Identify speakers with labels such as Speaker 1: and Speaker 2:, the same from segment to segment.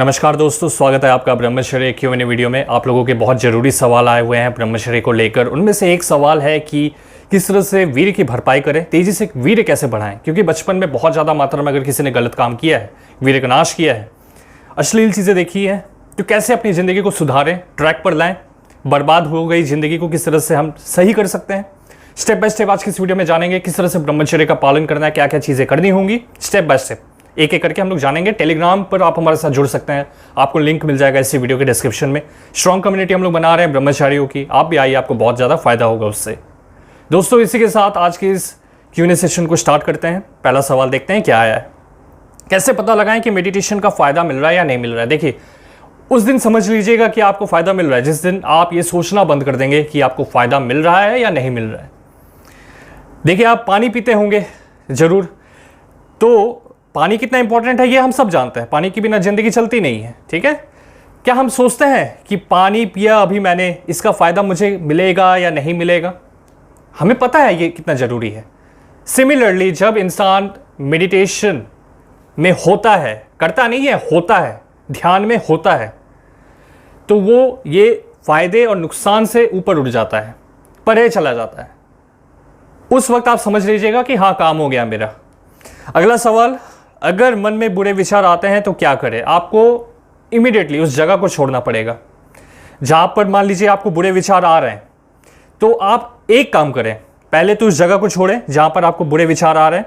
Speaker 1: नमस्कार दोस्तों, स्वागत है आपका ब्रह्मचर्य Q&A वीडियो में। आप लोगों के बहुत ज़रूरी सवाल आए हुए हैं ब्रह्मचर्य को लेकर। उनमें से एक सवाल है कि किस तरह से वीर्य की भरपाई करें, तेज़ी से वीर्य कैसे बढ़ाएं, क्योंकि बचपन में बहुत ज़्यादा मात्रा में अगर किसी ने गलत काम किया है, वीर्य का नाश किया है, अश्लील चीज़ें देखी है, तो कैसे अपनी ज़िंदगी को सुधारें, ट्रैक पर लाएँ, बर्बाद हो गई ज़िंदगी को किस तरह से हम सही कर सकते हैं। स्टेप बाय स्टेप आज की इस वीडियो में जानेंगे किस तरह से ब्रह्मचर्य का पालन करना है, क्या क्या चीज़ें करनी होंगी। स्टेप बाय स्टेप एक एक करके हम लोग जानेंगे। टेलीग्राम पर आप हमारे साथ जुड़ सकते हैं, आपको लिंक मिल जाएगा इसी वीडियो के डिस्क्रिप्शन में। स्ट्रॉन्ग कम्युनिटी हम लोग बना रहे हैं ब्रह्मचारियों की, आप भी आइए, आपको बहुत ज़्यादा फायदा होगा उससे। दोस्तों इसी के साथ आज के इस Q&A सेशन को स्टार्ट करते हैं। पहला सवाल देखते हैं क्या आया है। कैसे पता लगाएं कि मेडिटेशन का फ़ायदा मिल रहा है या नहीं मिल रहा है। देखिए, उस दिन समझ लीजिएगा कि आपको फ़ायदा मिल रहा है जिस दिन आप ये सोचना बंद कर देंगे कि आपको फ़ायदा मिल रहा है या नहीं मिल रहा है। देखिए, आप पानी पीते होंगे ज़रूर, तो पानी कितना इंपॉर्टेंट है ये हम सब जानते हैं। पानी के बिना ज़िंदगी चलती नहीं है, ठीक है। क्या हम सोचते हैं कि पानी पिया अभी मैंने, इसका फ़ायदा मुझे मिलेगा या नहीं मिलेगा। हमें पता है ये कितना ज़रूरी है। सिमिलरली जब इंसान मेडिटेशन में होता है, करता नहीं है, होता है, ध्यान में होता है, तो वो ये फ़ायदे और नुकसान से ऊपर उठ जाता है, परे चला जाता है। उस वक्त आप समझ लीजिएगा कि हाँ, काम हो गया मेरा। अगला सवाल, अगर मन में बुरे विचार आते हैं तो क्या करें। आपको इमीडिएटली उस जगह को छोड़ना पड़ेगा जहां पर मान लीजिए आपको बुरे विचार आ रहे हैं। तो आप एक काम करें, पहले तो उस जगह को छोड़ें जहां पर आपको बुरे विचार आ रहे हैं,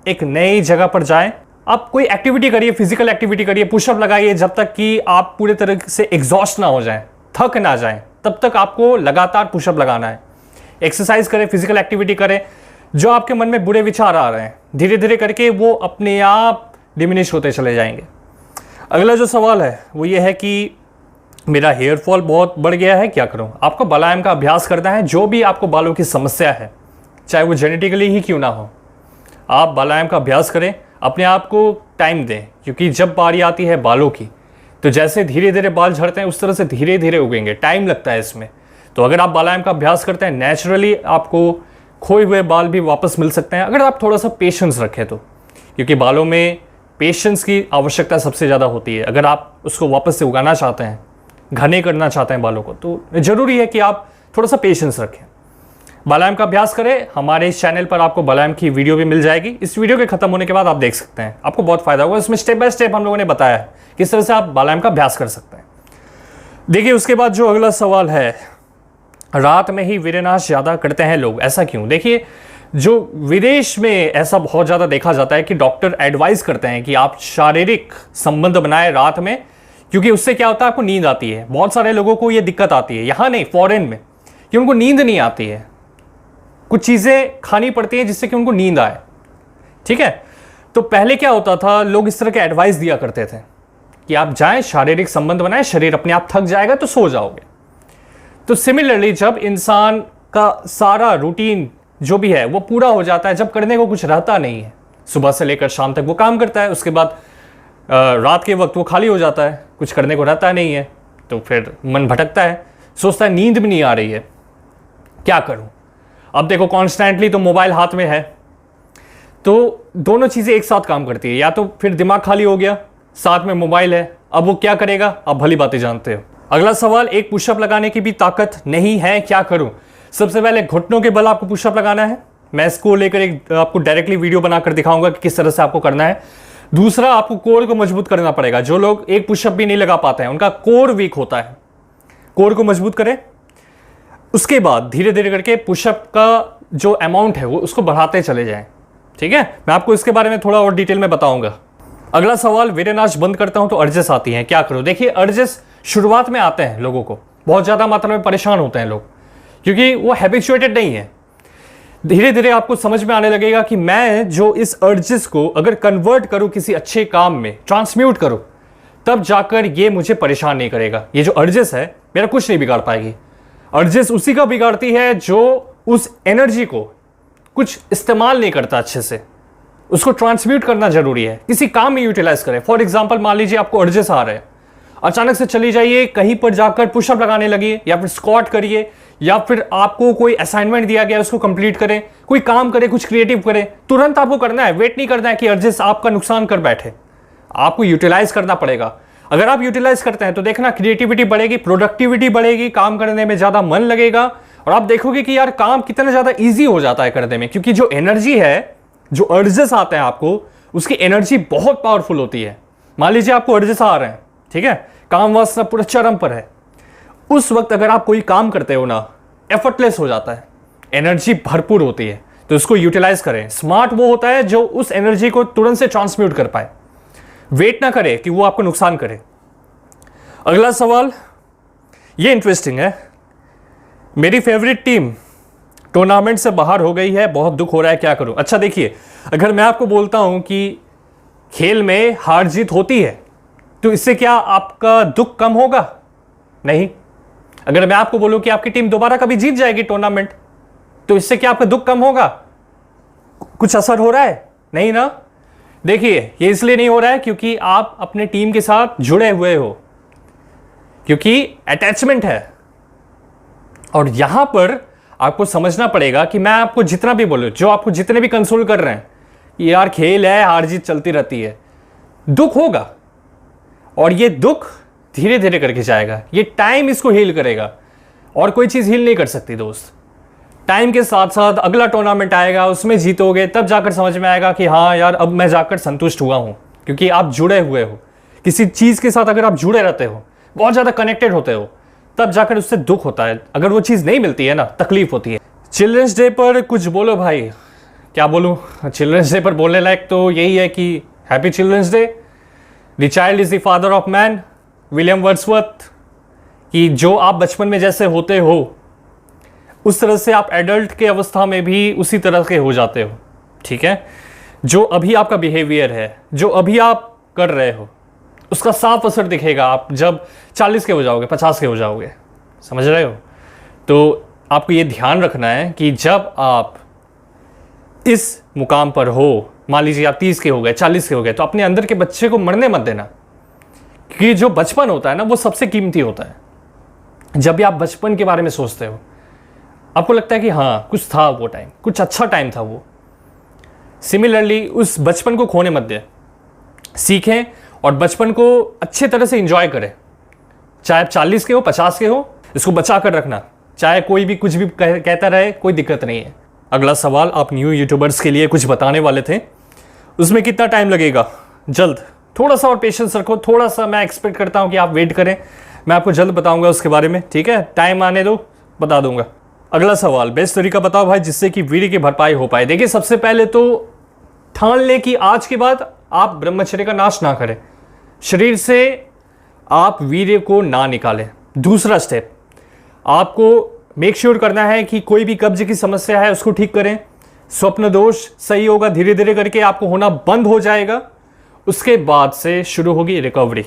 Speaker 1: एक नई जगह पर जाएं। आप कोई एक्टिविटी करिए, फिजिकल एक्टिविटी करिए, पुशअप लगाइए, जब तक कि आप पूरे तरह से एग्जॉस्ट ना हो जाएं, थक ना जाएं, तब तक आपको लगातार पुशअप लगाना है। एक्सरसाइज करें, फिजिकल एक्टिविटी करें। जो आपके मन में बुरे विचार आ रहे हैं, धीरे धीरे करके वो अपने आप डिमिनिश होते चले जाएंगे। अगला जो सवाल है वो ये है कि मेरा हेयर फॉल बहुत बढ़ गया है, क्या करूं। आपको बालायाम का अभ्यास करना है। जो भी आपको बालों की समस्या है, चाहे वो जेनेटिकली ही क्यों ना हो, आप बालायाम का अभ्यास करें, अपने आप को टाइम दें, क्योंकि जब बारी आती है बालों की, तो जैसे धीरे धीरे बाल झड़ते हैं उस तरह से धीरे धीरे उगेंगे, टाइम लगता है इसमें। तो अगर आप बालायाम का अभ्यास करते हैं, नेचुरली आपको खोए हुए बाल भी वापस मिल सकते हैं, अगर आप थोड़ा सा पेशेंस रखें तो। क्योंकि बालों में पेशेंस की आवश्यकता सबसे ज़्यादा होती है। अगर आप उसको वापस से उगाना चाहते हैं, घने करना चाहते हैं बालों को, तो ज़रूरी है कि आप थोड़ा सा पेशेंस रखें, बालायाम का अभ्यास करें। हमारे इस चैनल पर आपको बालायाम की वीडियो भी मिल जाएगी। इस वीडियो के खत्म होने के बाद आप देख सकते हैं, आपको बहुत फायदा होगा। इसमें स्टेप बाय स्टेप हम लोगों ने बताया है किस तरह से आप बालायाम का अभ्यास कर सकते हैं। देखिए, उसके बाद जो अगला सवाल है, रात में ही वीर्यनाश ज़्यादा करते हैं लोग, ऐसा क्यों। देखिए, जो विदेश में ऐसा बहुत ज़्यादा देखा जाता है कि डॉक्टर एडवाइस करते हैं कि आप शारीरिक संबंध बनाएं रात में, क्योंकि उससे क्या होता है, आपको नींद आती है। बहुत सारे लोगों को ये दिक्कत आती है, यहाँ नहीं, फॉरेन में, कि उनको नींद नहीं आती है। कुछ चीज़ें खानी पड़ती हैं जिससे कि उनको नींद आए, ठीक है। तो पहले क्या होता था, लोग इस तरह के एडवाइस दिया करते थे कि आप जाएं, शारीरिक संबंध बनाएं, शरीर अपने आप थक जाएगा तो सो जाओगे। तो सिमिलरली जब इंसान का सारा रूटीन जो भी है वो पूरा हो जाता है, जब करने को कुछ रहता नहीं है, सुबह से लेकर शाम तक वो काम करता है, उसके बाद रात के वक्त वो खाली हो जाता है, कुछ करने को रहता नहीं है, तो फिर मन भटकता है, सोचता है नींद भी नहीं आ रही है, क्या करूं। अब देखो, कॉन्स्टेंटली तो मोबाइल हाथ में है, तो दोनों चीज़ें एक साथ काम करती है। या तो फिर दिमाग खाली हो गया, साथ में मोबाइल है, अब वो क्या करेगा, आप भली बातें जानते हो। अगला सवाल, एक पुशअप लगाने की भी ताकत नहीं है, क्या करूं। सबसे पहले घुटनों के बल आपको पुशअप लगाना है। मैं इसको लेकर एक आपको डायरेक्टली वीडियो बनाकर दिखाऊंगा कि किस तरह से आपको करना है। दूसरा, आपको कोर को मजबूत करना पड़ेगा। जो लोग एक पुशअप भी नहीं लगा पाते हैं, उनका कोर वीक होता है, कोर को मजबूत करें। उसके बाद धीरे धीरे करके पुशअप का जो अमाउंट है वो उसको बढ़ाते चले जाएं, ठीक है। मैं आपको इसके बारे में थोड़ा और डिटेल में बताऊंगा। अगला सवाल, वीर्यनाश बंद करता हूं तो अर्जेस आती हैं, क्या करूं। देखिए, अर्जेस शुरुआत में आते हैं, लोगों को बहुत ज़्यादा मात्रा में परेशान होते हैं लोग, क्योंकि वो हैबिचुएटेड नहीं है। धीरे धीरे आपको समझ में आने लगेगा कि मैं जो इस अर्जेस को अगर कन्वर्ट करूं किसी अच्छे काम में, ट्रांसम्यूट करूं, तब जाकर ये मुझे परेशान नहीं करेगा। ये जो अर्जेस है मेरा कुछ नहीं बिगाड़ पाएगी। अर्जेस उसी का बिगाड़ती है जो उस एनर्जी को कुछ इस्तेमाल नहीं करता अच्छे से। उसको ट्रांसम्यूट करना जरूरी है, किसी काम में यूटिलाइज करें। फॉर एग्जाम्पल, मान लीजिए आपको अर्जेस आ रहे हैं, अचानक से चली जाइए कहीं पर जाकर पुशअप लगाने लगिए, या फिर स्क्वाट करिए, या फिर आपको कोई असाइनमेंट दिया गया उसको कंप्लीट करें, कोई काम करें, कुछ क्रिएटिव करें। तुरंत आपको करना है, वेट नहीं करना है कि अर्जेस आपका नुकसान कर बैठे। आपको यूटिलाइज करना पड़ेगा। अगर आप यूटिलाइज करते हैं तो देखना क्रिएटिविटी बढ़ेगी, प्रोडक्टिविटी बढ़ेगी, काम करने में ज़्यादा मन लगेगा और आप देखोगे कि यार काम कितना ज़्यादा ईजी हो जाता है करने में, क्योंकि जो एनर्जी है, जो अर्जेस आते हैं आपको, उसकी एनर्जी बहुत पावरफुल होती है। मान लीजिए आपको अर्जेस आ रहे हैं, ठीक है, काम वासना पूरा चरम पर है, उस वक्त अगर आप कोई काम करते हो ना, एफर्टलेस हो जाता है, एनर्जी भरपूर होती है, तो इसको यूटिलाइज करें। स्मार्ट वो होता है जो उस एनर्जी को तुरंत से ट्रांसम्यूट कर पाए, वेट ना करे कि वो आपको नुकसान करे। अगला सवाल ये इंटरेस्टिंग है, मेरी फेवरेट टीम टूर्नामेंट से बाहर हो गई है, बहुत दुख हो रहा है, क्या करूं। अच्छा देखिए, अगर मैं आपको बोलता हूं कि खेल में हार जीत होती है तो इससे क्या आपका दुख कम होगा? नहीं। अगर मैं आपको बोलूं कि आपकी टीम दोबारा कभी जीत जाएगी टूर्नामेंट, तो इससे क्या आपका दुख कम होगा? कुछ असर हो रहा है? नहीं ना। देखिए, ये इसलिए नहीं हो रहा है क्योंकि आप अपने टीम के साथ जुड़े हुए हो, क्योंकि अटैचमेंट है। और यहां पर आपको समझना पड़ेगा कि मैं आपको जितना भी बोलूं, जो आपको जितने भी कंसोल कर रहे हैं, यार खेल है, हार जीत चलती रहती है, दुख होगा और ये दुख धीरे धीरे करके जाएगा। ये टाइम इसको हील करेगा और कोई चीज हील नहीं कर सकती दोस्त। टाइम के साथ साथ अगला टूर्नामेंट आएगा, उसमें जीतोगे, तब जाकर समझ में आएगा कि हाँ यार, अब मैं जाकर संतुष्ट हुआ हूं, क्योंकि आप जुड़े हुए हो किसी चीज के साथ। अगर आप जुड़े रहते हो, बहुत ज्यादा कनेक्टेड होते हो, तब जाकर उससे दुख होता है। अगर वो चीज नहीं मिलती है ना, तकलीफ होती है। चिल्ड्रंस डे पर कुछ बोलो भाई। क्या बोलूं? चिल्ड्रंस डे पर बोलने लायक तो यही है कि happy children's day, the child is the father of man, William Wordsworth. कि जो आप बचपन में जैसे होते हो, उस तरह से आप एडल्ट के अवस्था में भी उसी तरह के हो जाते हो, ठीक है। जो अभी आपका बिहेवियर है, जो अभी आप कर रहे हो, उसका साफ असर दिखेगा आप जब 40 के हो जाओगे, 50 के हो जाओगे। समझ रहे हो? तो आपको ये ध्यान रखना है कि जब आप इस मुकाम पर हो, मान लीजिए आप 30 के हो गए, 40 के हो गए, तो अपने अंदर के बच्चे को मरने मत देना, क्योंकि जो बचपन होता है ना, वो सबसे कीमती होता है। जब भी आप बचपन के बारे में सोचते हो, आपको लगता है कि हाँ, कुछ था वो टाइम, कुछ अच्छा टाइम था वो। सिमिलरली उस बचपन को खोने मत दें, सीखें और बचपन को अच्छे तरह से एंजॉय करें। चाहे आप 40 के हो, 50 के हो, इसको बचा कर रखना। चाहे कोई भी कुछ भी कहता रहे, कोई दिक्कत नहीं है। अगला सवाल, आप न्यू यूट्यूबर्स के लिए कुछ बताने वाले थे, उसमें कितना टाइम लगेगा? जल्द। थोड़ा सा और पेशेंस रखो, थोड़ा सा मैं एक्सपेक्ट करता हूं कि आप वेट करें, मैं आपको जल्द बताऊंगा उसके बारे में, ठीक है। टाइम आने दो, बता दूंगा। अगला सवाल, बेस्ट तरीका बताओ भाई जिससे कि वीर्य की भरपाई हो पाए। देखिए, सबसे पहले तो ठान ले कि आज के बाद आप ब्रह्मचर्य का नाश ना करें, शरीर से आप वीर्य को ना निकालें। दूसरा स्टेप, आपको मेक श्योर करना है कि कोई भी कब्ज की समस्या है उसको ठीक करें। स्वप्न दोष सही होगा, धीरे धीरे करके आपको होना बंद हो जाएगा। उसके बाद से शुरू होगी रिकवरी।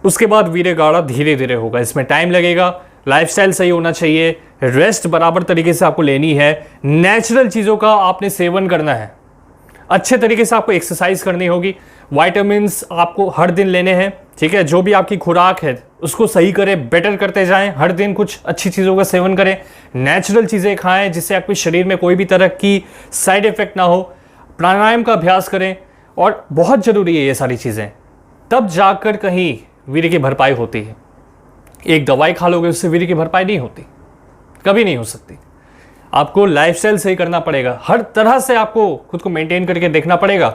Speaker 1: उसके बाद वीर्य गाढ़ा धीरे धीरे होगा, इसमें टाइम लगेगा। लाइफस्टाइल सही होना चाहिए, रेस्ट बराबर तरीके से आपको लेनी है, नेचुरल चीज़ों का आपने सेवन करना है, अच्छे तरीके से आपको एक्सरसाइज करनी होगी, विटामिन्स आपको हर दिन लेने हैं, ठीक है। जो भी आपकी खुराक है उसको सही करें, बेटर करते जाएं, हर दिन कुछ अच्छी चीज़ों का सेवन करें, नेचुरल चीज़ें खाएं जिससे आपके शरीर में कोई भी तरह की साइड इफेक्ट ना हो। प्राणायाम का अभ्यास करें और बहुत ज़रूरी है ये सारी चीज़ें, तब जाकर कहीं वीर्य की भरपाई होती है। एक दवाई खा लोगे उससे वीर्य की भरपाई नहीं होती, कभी नहीं हो सकती। आपको लाइफस्टाइल सही करना पड़ेगा, हर तरह से आपको खुद को मेंटेन करके देखना पड़ेगा,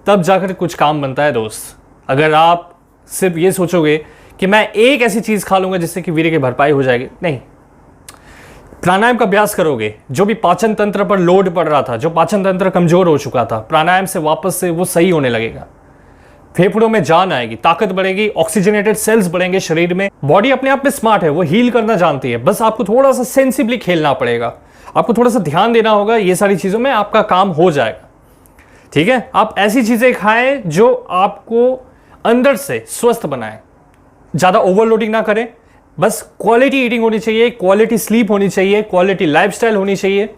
Speaker 1: तब जाकर कुछ काम बनता है दोस्त। अगर आप सिर्फ ये सोचोगे कि मैं एक ऐसी चीज़ खा लूँगा जिससे कि वीर्य की भरपाई हो जाएगी, नहीं। प्राणायाम का अभ्यास करोगे, जो भी पाचन तंत्र पर लोड पड़ रहा था, जो पाचन तंत्र कमजोर हो चुका था, प्राणायाम से वापस से वो सही होने लगेगा। फेफड़ों में जान आएगी, ताकत बढ़ेगी, ऑक्सीजनेटेड सेल्स बढ़ेंगे शरीर में। बॉडी अपने आप में स्मार्ट है, वो हील करना जानती है, बस आपको थोड़ा सा सेंसिबली खेलना पड़ेगा, आपको थोड़ा सा ध्यान देना होगा, ये सारी चीज़ों में आपका काम हो जाएगा, ठीक है। आप ऐसी चीज़ें खाएं जो आपको अंदर से स्वस्थ बनाए, ज़्यादा ओवरलोडिंग ना करें, बस क्वालिटी ईटिंग होनी चाहिए, क्वालिटी स्लीप होनी चाहिए, क्वालिटी लाइफस्टाइल होनी चाहिए,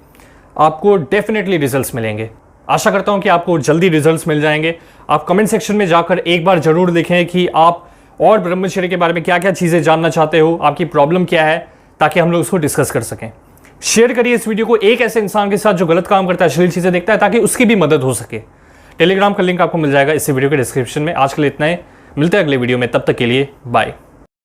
Speaker 1: आपको डेफिनेटली रिजल्ट्स मिलेंगे। आशा करता हूं कि आपको जल्दी रिजल्ट्स मिल जाएंगे। आप कमेंट सेक्शन में जाकर एक बार जरूर लिखें कि आप और ब्रह्मचर्य के बारे में क्या क्या चीज़ें जानना चाहते हो, आपकी प्रॉब्लम क्या है, ताकि हम लोग उसको डिस्कस कर सकें। शेयर करिए इस वीडियो को एक ऐसे इंसान के साथ जो गलत काम करता है, अश्लील चीज़ें देखता है, ताकि उसकी भी मदद हो सके। टेलीग्राम का लिंक आपको मिल जाएगा इस वीडियो के डिस्क्रिप्शन में। आज के लिए इतना ही। मिलते हैं अगले वीडियो में, तब तक के लिए बाय।